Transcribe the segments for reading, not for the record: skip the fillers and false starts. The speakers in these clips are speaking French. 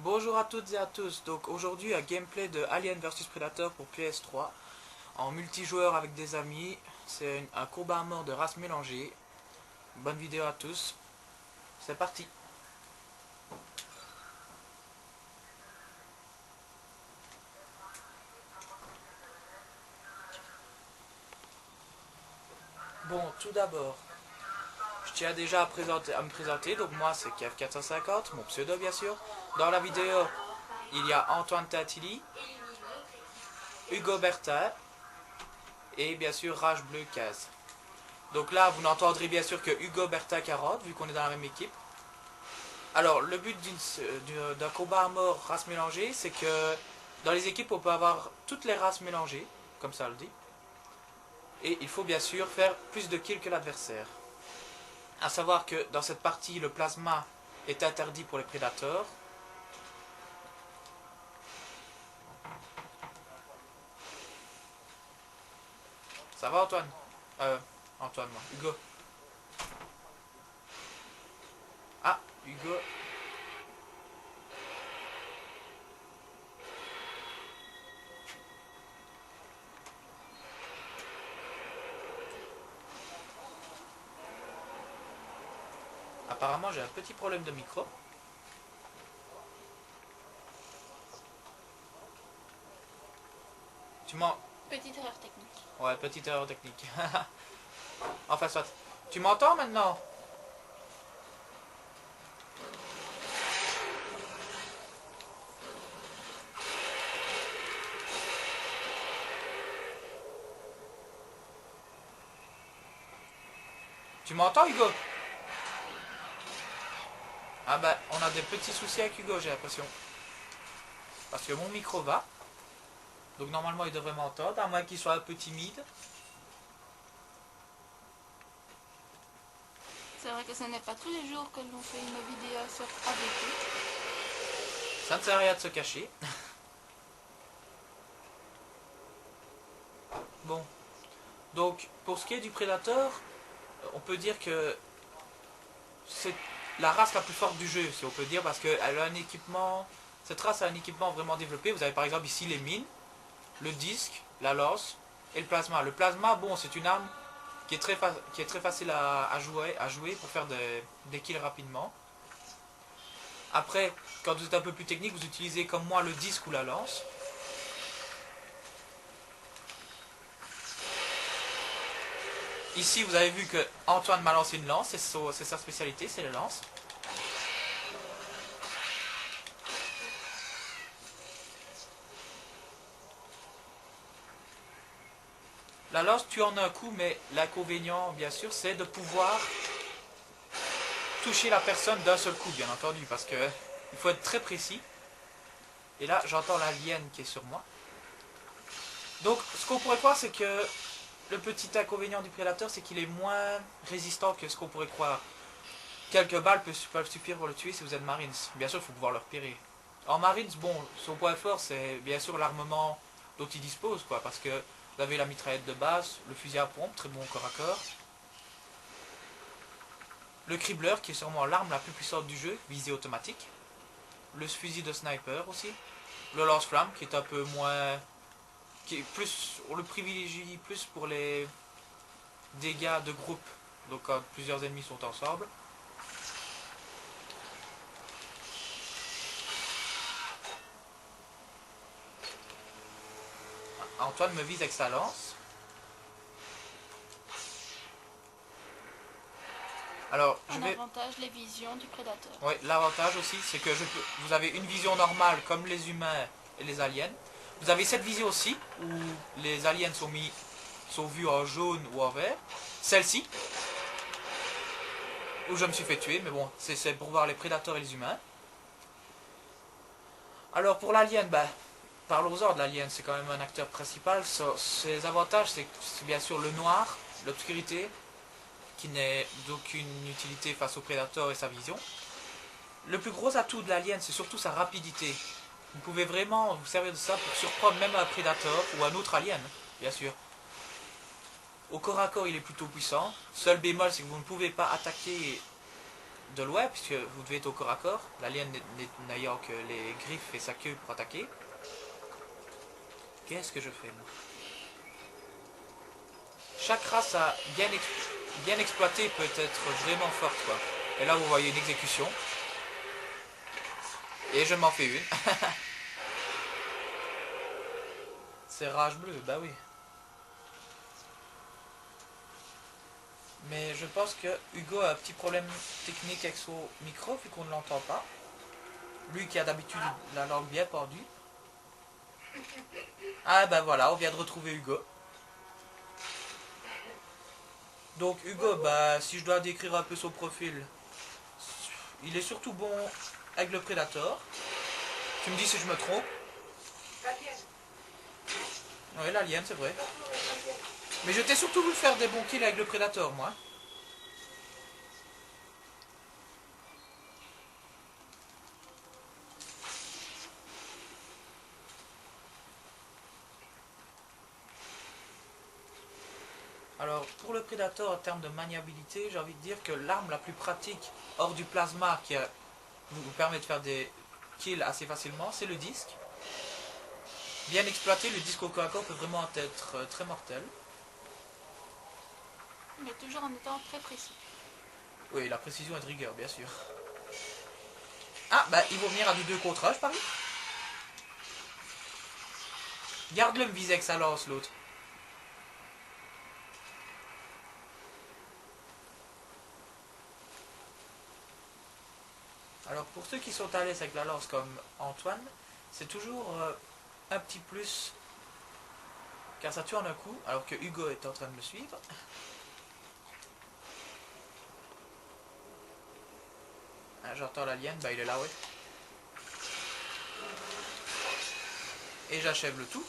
Bonjour à toutes et à tous, donc aujourd'hui un gameplay de Alien vs Predator pour PS3 en multijoueur avec des amis. C'est un combat à mort de races mélangées. Bonne vidéo à tous, c'est parti. Bon, tout d'abord, je tiens déjà à me présenter, donc moi c'est KF450, mon pseudo bien sûr. Dans la vidéo, il y a Antoine Tatili, Hugo Bertin et bien sûr Rage Bleu 15. Donc là, vous n'entendrez bien sûr que Hugo Bertin 40, vu qu'on est dans la même équipe. Alors, le but d'un combat à mort race mélangée, c'est que dans les équipes, on peut avoir toutes les races mélangées, comme ça le dit. Et il faut bien sûr faire plus de kills que l'adversaire. A savoir que dans cette partie, le plasma est interdit pour les prédateurs. Ça va Antoine Antoine, moi. Hugo. Ah, Hugo. Apparemment, j'ai un petit problème de micro. Tu m'en... Petite erreur technique. Ouais, petite erreur technique. Enfin, soit. Tu m'entends maintenant? Tu m'entends, Hugo? Ah bah, on a des petits soucis avec Hugo, j'ai l'impression. Parce que mon micro va. Donc normalement, il devrait m'entendre, à moins qu'il soit un peu timide. C'est vrai que ce n'est pas tous les jours que l'on fait une vidéo sur AVP. Ça ne sert à rien de se cacher. Bon. Donc, pour ce qui est du prédateur, on peut dire que c'est la race la plus forte du jeu, si on peut dire, parce qu'elle a un équipement... Cette race a un équipement vraiment développé. Vous avez par exemple ici les mines, le disque, la lance et le plasma. Le plasma, bon, c'est une arme qui est très facile à jouer pour faire des kills rapidement. Après, quand vous êtes un peu plus technique, vous utilisez comme moi le disque ou la lance. Ici, vous avez vu que Antoine m'a lancé une lance, c'est sa spécialité, c'est les lances. La lance tue en un coup, mais l'inconvénient, bien sûr, c'est de pouvoir toucher la personne d'un seul coup, bien entendu, parce que il faut être très précis. Et là, j'entends l'alien qui est sur moi. Donc, ce qu'on pourrait croire, c'est que le petit inconvénient du prédateur, c'est qu'il est moins résistant que ce qu'on pourrait croire. Quelques balles peuvent suffire pour le tuer si vous êtes Marines. Bien sûr, il faut pouvoir le repérer. En Marines, bon, son point fort, c'est bien sûr l'armement dont il dispose, quoi, parce que vous avez la mitraillette de base, le fusil à pompe, très bon corps à corps. Le cribleur, qui est sûrement l'arme la plus puissante du jeu, visée automatique. Le fusil de sniper aussi. Le lance-flamme, qui est un peu moins... qui est plus... on le privilégie plus pour les dégâts de groupe. Donc quand plusieurs ennemis sont ensemble. Antoine me vise avec sa lance. Alors, Avantage, les visions du prédateur. Oui, l'avantage aussi, c'est que vous avez une vision normale comme les humains et les aliens. Vous avez cette vision aussi, où les aliens sont vus en jaune ou en vert. Celle-ci, où je me suis fait tuer, mais bon, c'est pour voir les prédateurs et les humains. Alors pour l'alien, parlons-en de l'alien, c'est quand même un acteur principal. Ses avantages, c'est bien sûr le noir, l'obscurité, qui n'est d'aucune utilité face au prédateur et sa vision. Le plus gros atout de l'alien, c'est surtout sa rapidité. Vous pouvez vraiment vous servir de ça pour surprendre même un prédateur ou un autre alien, bien sûr. Au corps à corps, il est plutôt puissant. Seul bémol, c'est que vous ne pouvez pas attaquer de loin, puisque vous devez être au corps à corps, l'alien n'ayant que les griffes et sa queue pour attaquer. Qu'est-ce que je fais, moi? Chaque race a bien exploitée peut être vraiment forte, quoi. Et là, vous voyez une exécution. Et je m'en fais une. C'est rage bleu, bah oui. Mais je pense que Hugo a un petit problème technique avec son micro, vu qu'on ne l'entend pas. Lui qui a d'habitude la langue bien pendue. Ah bah voilà, on vient de retrouver Hugo. Donc Hugo, bah si je dois décrire un peu son profil, il est surtout bon avec le Predator. Tu me dis si je me trompe. Oui, l'alien, c'est vrai. Mais je t'ai surtout voulu faire des bons kills avec le Predator, moi. Alors, pour le Predator, en termes de maniabilité, j'ai envie de dire que l'arme la plus pratique, hors du plasma, qui vous permet de faire des kills assez facilement, c'est le disque. Bien exploité, le disque au corps à corps peut vraiment être très mortel. Mais toujours en étant très précis. Oui, la précision est de rigueur, bien sûr. Ah, bah, ils vont venir à du 2 contre 1, je parie. Garde-le me viser avec sa lance, l'autre. Alors, pour ceux qui sont à l'aise avec la lance comme Antoine, c'est toujours un petit plus, car ça tue en un coup, alors que Hugo est en train de me suivre. Ah, j'entends l'alien, bah il est là, ouais. Et j'achève le tout.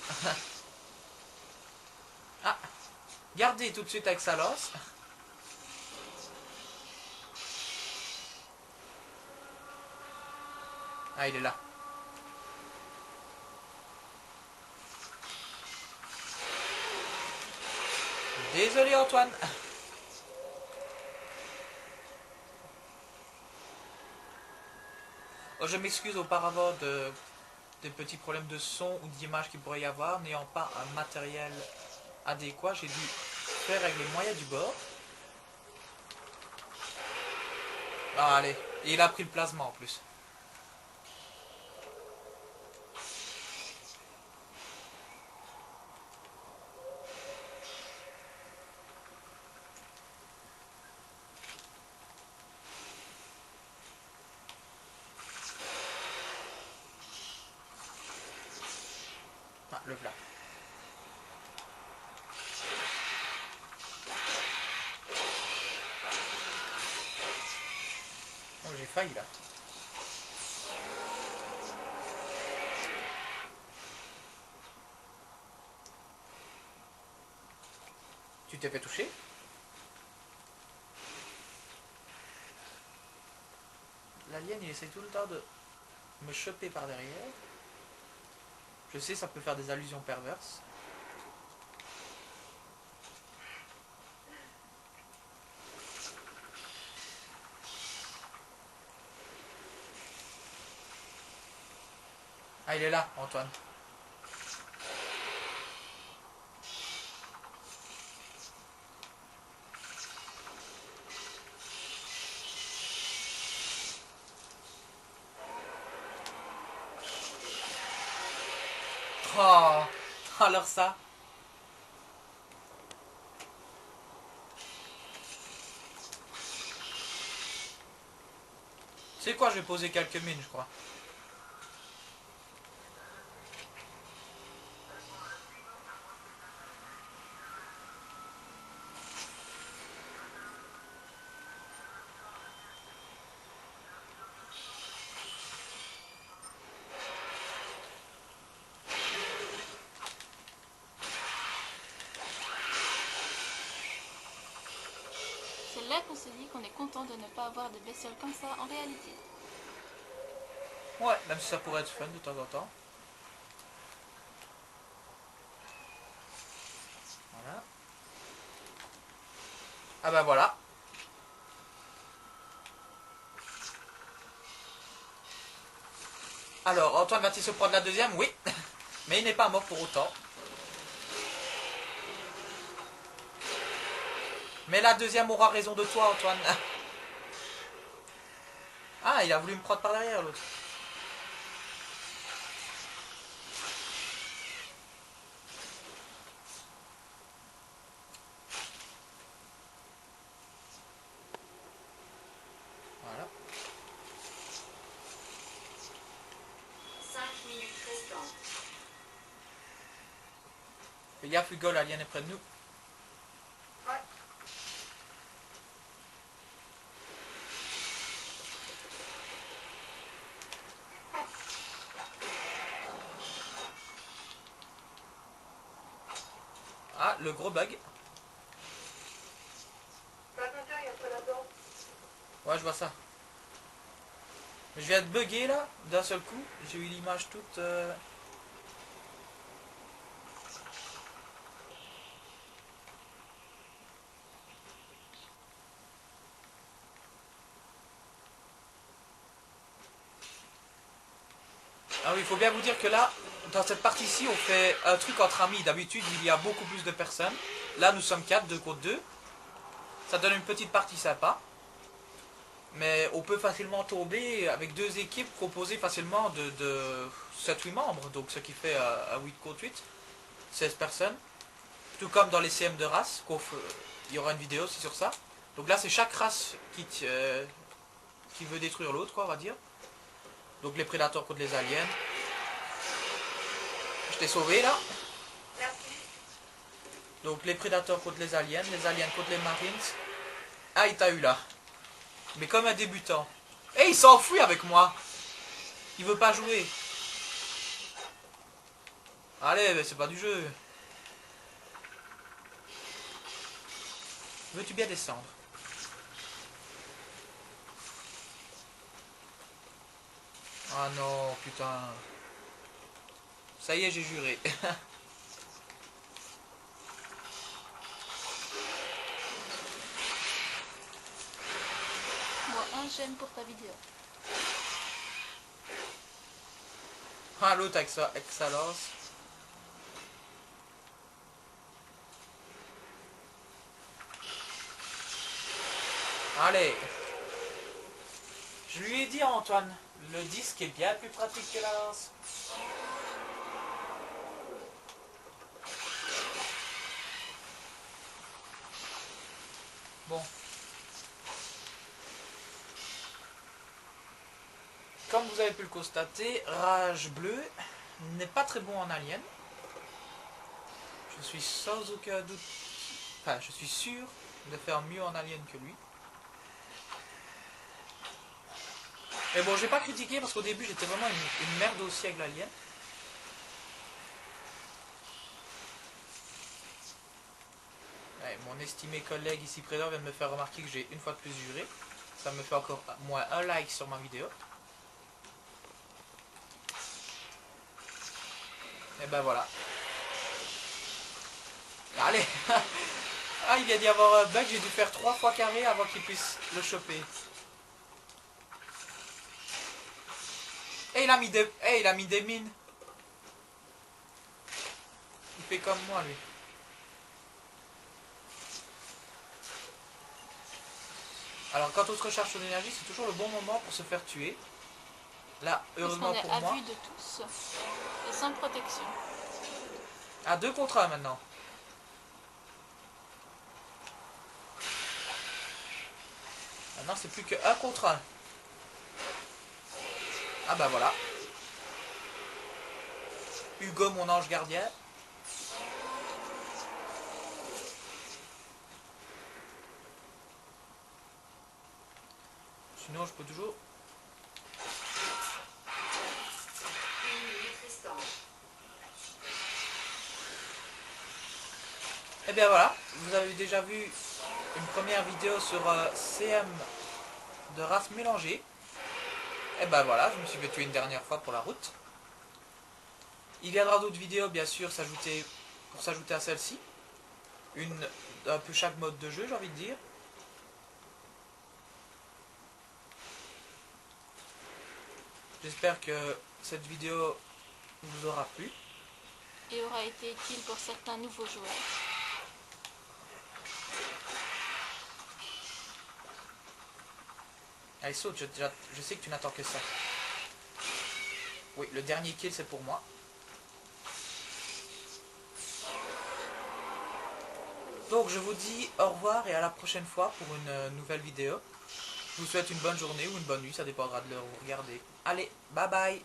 Ah, gardez tout de suite avec sa lance. Ah, il est là. Désolé Antoine. Oh, je m'excuse auparavant des petits problèmes de son ou d'image qu'il pourrait y avoir, n'ayant pas un matériel adéquat, j'ai dû faire avec les moyens du bord. Ah, allez, et il a pris le plasma en plus. Ah, le plat. Oh, j'ai failli là. Tu t'es fait toucher? L'alien il essaie tout le temps de me choper par derrière. Je sais, ça peut faire des allusions perverses. Ah, il est là, Antoine. Oh, alors ça. C'est quoi, je vais poser quelques mines, je crois. C'est là qu'on se dit qu'on est content de ne pas avoir de bestioles comme ça en réalité. Ouais, même si ça pourrait être fun de temps en temps. Voilà. Ah bah voilà. Alors, Antoine va-t-il se prendre la deuxième? Oui. Mais il n'est pas mort pour autant. Mais la deuxième aura raison de toi, Antoine. Ah, il a voulu me prendre par derrière, l'autre. Voilà. 5 minutes restantes. Fais gaffe, Hugo, l'alien est près de nous. Ouais. Ah, le gros bug. Ouais, je vois ça. Je viens de bugger là, d'un seul coup. J'ai eu l'image toute... Ah oui, il faut bien vous dire que là, dans cette partie-ci, on fait un truc entre amis. D'habitude, il y a beaucoup plus de personnes. Là, nous sommes 4, 2 contre 2. Ça donne une petite partie sympa. Mais on peut facilement tomber avec deux équipes composées facilement de 7-8 membres. Donc ce qui fait un 8 contre 8. 16 personnes. Tout comme dans les CM de race. Il y aura une vidéo aussi sur ça. Donc là, c'est chaque race qui veut détruire l'autre, quoi, on va dire. Donc les prédateurs contre les aliens. Je t'ai sauvé là. Donc les prédateurs contre les aliens contre les marines. Ah, il t'a eu là. Mais comme un débutant. Eh, il s'enfuit avec moi. Il veut pas jouer. Allez, mais c'est pas du jeu. Veux-tu bien descendre? Ah non, putain. Ça y est, j'ai juré. Moi, un j'aime pour ta vidéo. Ah, l'autre avec sa lance. Allez. Je lui ai dit à Antoine, le disque est bien plus pratique que la lance. Bon. Comme vous avez pu le constater, Rage Bleu n'est pas très bon en alien. Je suis sans aucun doute... Enfin, je suis sûr de faire mieux en alien que lui. Mais bon, j'ai pas critiqué parce qu'au début j'étais vraiment une merde aussi avec l'alien. Ouais, mon estimé collègue ici présent vient de me faire remarquer que j'ai une fois de plus juré. Ça me fait encore moins un like sur ma vidéo. Et ben voilà. Allez. Ah, il vient d'y avoir un bug, j'ai dû faire 3 fois carré avant qu'il puisse le choper. Et il a mis des mines. Il fait comme moi lui. Alors quand on se recharge son énergie, c'est toujours le bon moment pour se faire tuer. Là, heureusement Parce pour qu'on est à moi. vue de tous et sans protection. À 2 contre 1 maintenant. Maintenant c'est plus que 1 contre 1. Ah bah voilà. Hugo mon ange gardien. Sinon je peux toujours... 1 minute restante. Et bien voilà, vous avez déjà vu une première vidéo sur CM de race mélangée. Et ben voilà, je me suis fait tuer une dernière fois pour la route. Il viendra d'autres vidéos bien sûr pour s'ajouter à celle-ci. Un peu chaque mode de jeu, j'ai envie de dire. J'espère que cette vidéo vous aura plu. Et aura été utile pour certains nouveaux joueurs. Allez, saute, je sais que tu n'attends que ça. Oui, le dernier kill c'est pour moi. Donc je vous dis au revoir et à la prochaine fois pour une nouvelle vidéo. Je vous souhaite une bonne journée ou une bonne nuit, ça dépendra de l'heure où vous regardez. Allez, bye bye!